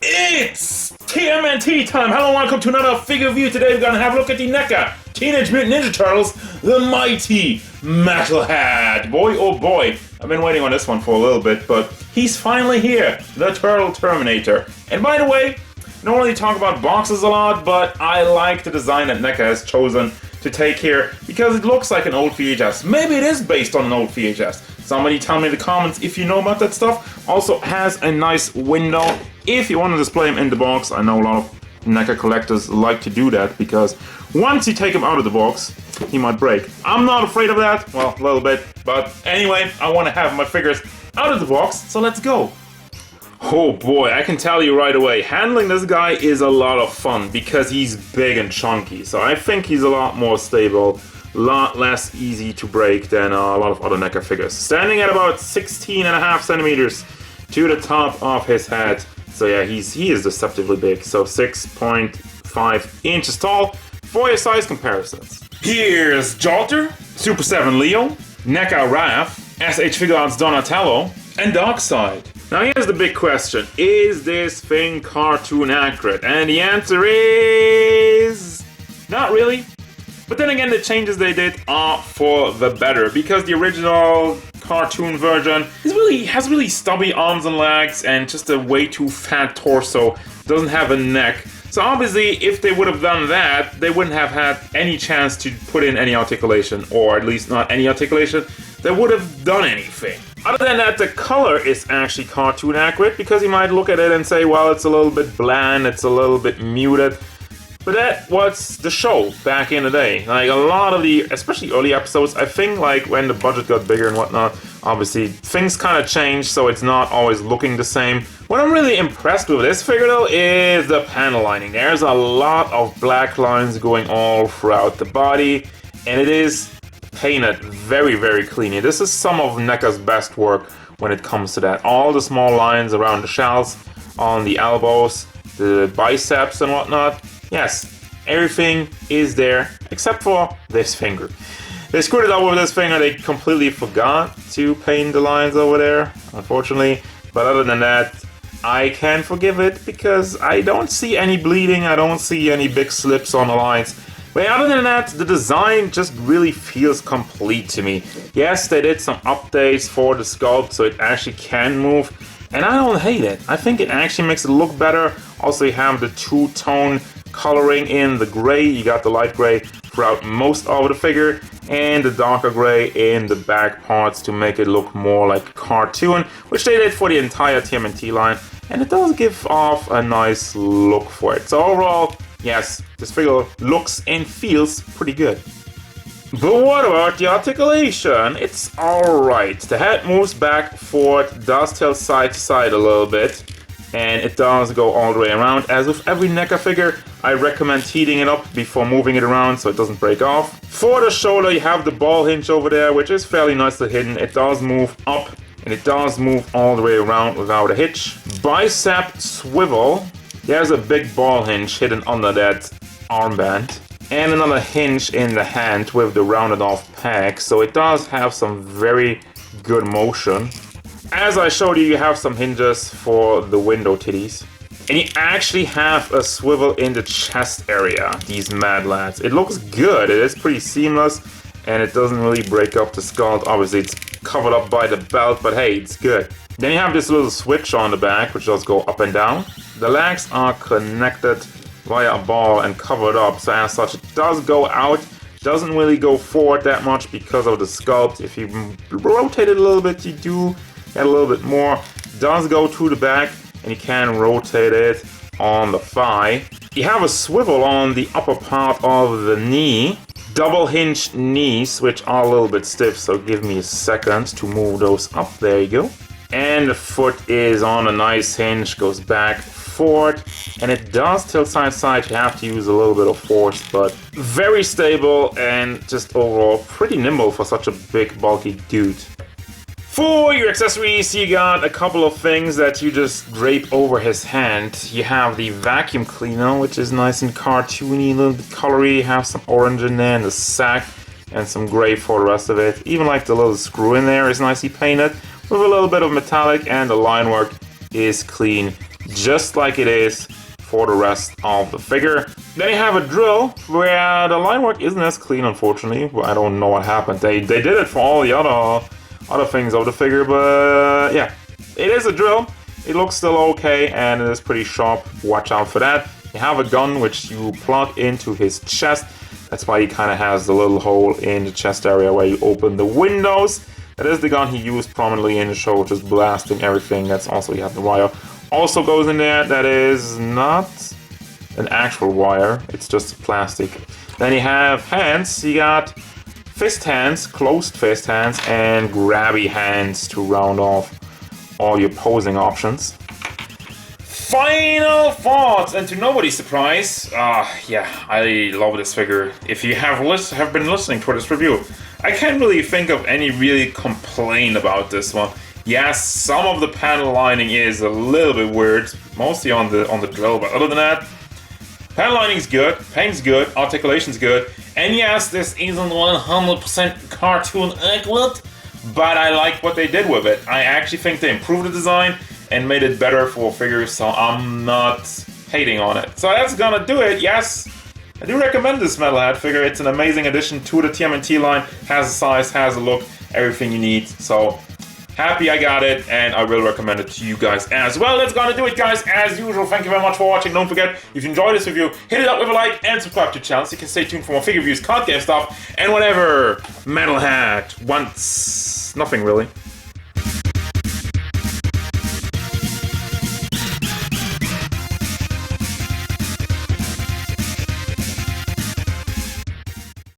It's TMNT time! Hello and welcome to another figure review. Today we're gonna have a look at the Neca Teenage Mutant Ninja Turtles, the mighty Metalhead. Boy, oh boy, I've been waiting on this one for a little bit, but he's finally here, the Turtle Terminator. And by the way, I don't really talk about boxes a lot, but I like the design that Neca has chosen to take here because it looks like an old VHS. Maybe it is based on an old VHS. Somebody tell me in the comments if you know about that stuff. Also has a nice window if you want to display him in the box. I know a lot of Neca collectors like to do that because once you take him out of the box, he might break. I'm not afraid of that, well, a little bit, but anyway, I want to have my figures out of the box, so let's go. Oh boy, I can tell you right away, handling this guy is a lot of fun because he's big and chunky, so I think he's a lot more stable, a lot less easy to break than a lot of other Neca figures. Standing at about 16.5 centimeters to the top of his head. So yeah, he is deceptively big, so 6.5 inches tall for your size comparisons. Here's Jolter, Super 7 Leo, Neca Raph, SH Figuarts Donatello, and Darkseid. Now here's the big question, is this thing cartoon accurate? And the answer is... not really. But then again, the changes they did are for the better, because the original cartoon version has really stubby arms and legs and just a way too fat torso, doesn't have a neck. So obviously, if they would have done that, they wouldn't have had any chance to put in any articulation, or at least not any articulation that would have done anything. Other than that, the color is actually cartoon accurate, because you might look at it and say, well, it's a little bit bland, it's a little bit muted. But that was the show back in the day. Like a lot of the, especially early episodes, I think like when the budget got bigger and whatnot, obviously things kind of changed, so it's not always looking the same. What I'm really impressed with this figure though is the panel lining. There's a lot of black lines going all throughout the body, and it is painted very, very cleanly. This is some of Neca's best work when it comes to that. All the small lines around the shells, on the elbows, the biceps and whatnot. Yes, everything is there except for this finger. They screwed it up with this finger. They completely forgot to paint the lines over there, unfortunately. But other than that, I can forgive it because I don't see any bleeding. I don't see any big slips on the lines. But other than that, the design just really feels complete to me. Yes, they did some updates for the sculpt so it actually can move. And I don't hate it. I think it actually makes it look better. Also, you have the two-tone coloring in the gray. You got the light gray throughout most of the figure, and the darker gray in the back parts to make it look more like a cartoon, which they did for the entire TMNT line, and it does give off a nice look for it. So overall, yes, this figure looks and feels pretty good. But what about the articulation? It's alright. The head moves back, forward, does tilt side to side a little bit, and it does go all the way around. As with every Neca figure, I recommend heating it up before moving it around so it doesn't break off. For the shoulder, you have the ball hinge over there, which is fairly nicely hidden. It does move up, and it does move all the way around without a hitch. Bicep swivel. There's a big ball hinge hidden under that armband. And another hinge in the hand with the rounded off peg, so it does have some very good motion. As I showed you, you have some hinges for the window titties. And you actually have a swivel in the chest area, these mad lads. It looks good, it is pretty seamless, and it doesn't really break up the skull. Obviously it's covered up by the belt, but hey, it's good. Then you have this little switch on the back, which does go up and down. The legs are connected via a ball and covered up, so as such it does go out, doesn't really go forward that much because of the sculpt. If you rotate it a little bit, you do get a little bit more. It does go to the back, and you can rotate it on the thigh. You have a swivel on the upper part of the knee, double hinged knees, which are a little bit stiff, so give me a second to move those up. There you go. And the foot is on a nice hinge, goes back, forward, and it does tilt side to side. You have to use a little bit of force, but very stable and just overall pretty nimble for such a big bulky dude. For your accessories, you got a couple of things that you just drape over his hand. You have the vacuum cleaner, which is nice and cartoony, a little bit colory. You have some orange in there in the sack and some gray for the rest of it. Even like the little screw in there is nicely painted with a little bit of metallic, and the line work is clean just like it is for the rest of the figure. Then you have a drill where the line work isn't as clean, unfortunately. I don't know what happened. They did it for all the other things of the figure, but yeah, it is a drill. It looks still okay and it is pretty sharp. Watch out for that. You have a gun which you plug into his chest. That's why he kind of has the little hole in the chest area where you open the windows. That is the gun he used prominently in the show, just blasting everything. That's also, you have the wire. Also goes in there, that is not an actual wire, it's just plastic. Then you have hands, you got fist hands, closed fist hands, and grabby hands to round off all your posing options. Final thoughts, and to nobody's surprise, yeah, I love this figure. If you have been listening to this review, I can't really think of any really complaint about this one. Yes, some of the panel lining is a little bit weird, mostly on the drill, but other than that, panel lining's good, Payne's good, Articulation's good, and yes, this isn't 100% cartoon accurate, but I like what they did with it. I actually think they improved the design and made it better for figures, so I'm not hating on it. So that's gonna do it. Yes, I do recommend this Metalhead figure. It's an amazing addition to the TMNT line, has a size, has a look, everything you need. So happy I got it, and I will recommend it to you guys as well. That's gonna do it, guys. As usual, thank you very much for watching. Don't forget, if you enjoyed this review, hit it up with a like and subscribe to the channel so you can stay tuned for more figure reviews, card game stuff, and whatever Metalhead wants. Nothing really.